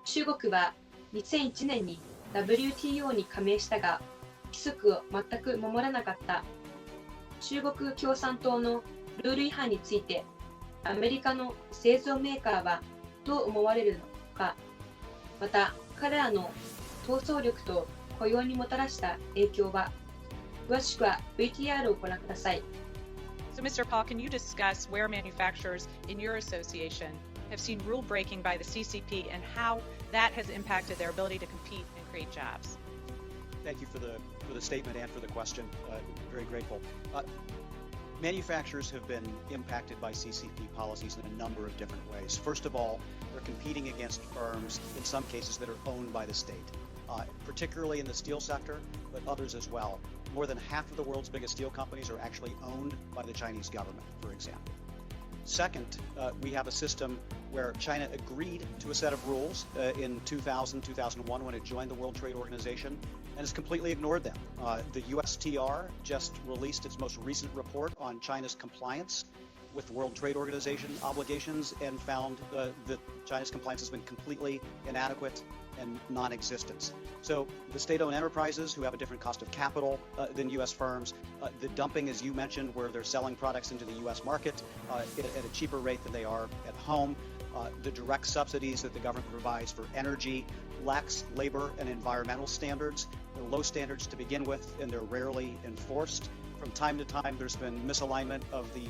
中国は2001年に Wto に加盟したが、規則を全く守らなかった。中国共産党のルール違反について、アメリカの製造メーカーはどう思われるのか、また彼らの競争力と雇用にもたらした影響は、詳しくは VTR をご覧ください。So, Mr. Paul, can you discuss where manufacturers in your association have seen rule breaking by the CCP and how that has impacted their ability to compete and create jobs? Thank you for the statement and for the question. Very grateful. Manufacturers have been impacted by CCP policies in a number of different ways. First of all, they're competing against firms, in some cases, that are owned by the state, particularly in the steel sector, but others as well. More than half of the world's biggest steel companies are actually owned by the Chinese government, for example. Second, we have a system where China agreed to a set of rules in 2000, 2001 when it joined the World Trade Organization and has completely ignored them. The USTR just released its most recent report on China's compliance with World Trade Organization obligations and found that China's compliance has been completely inadequate and non-existent. So the state-owned enterprises who have a different cost of capital than U.S. firms, the dumping, as you mentioned, where they're selling products into the U.S. market at a cheaper rate than they are at home, the direct subsidies that the government provides for energy, lax labor and environmental standards. They're low standards to begin with, and they're rarely enforced. From time to time, there's been misalignment of the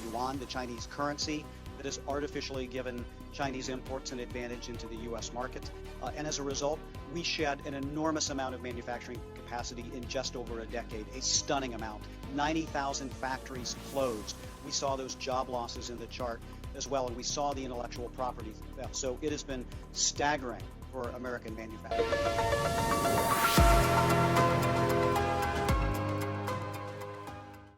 yuan, the Chinese currency, that has artificially given Chinese imports an advantage into the U.S. market. And as a result, we shed an enormous amount of manufacturing capacity in just over a decade, a stunning amount. 90,000 factories closed. We saw those job losses in the chart as well, and we saw the intellectual property theft. So it has been staggering for American manufacturing.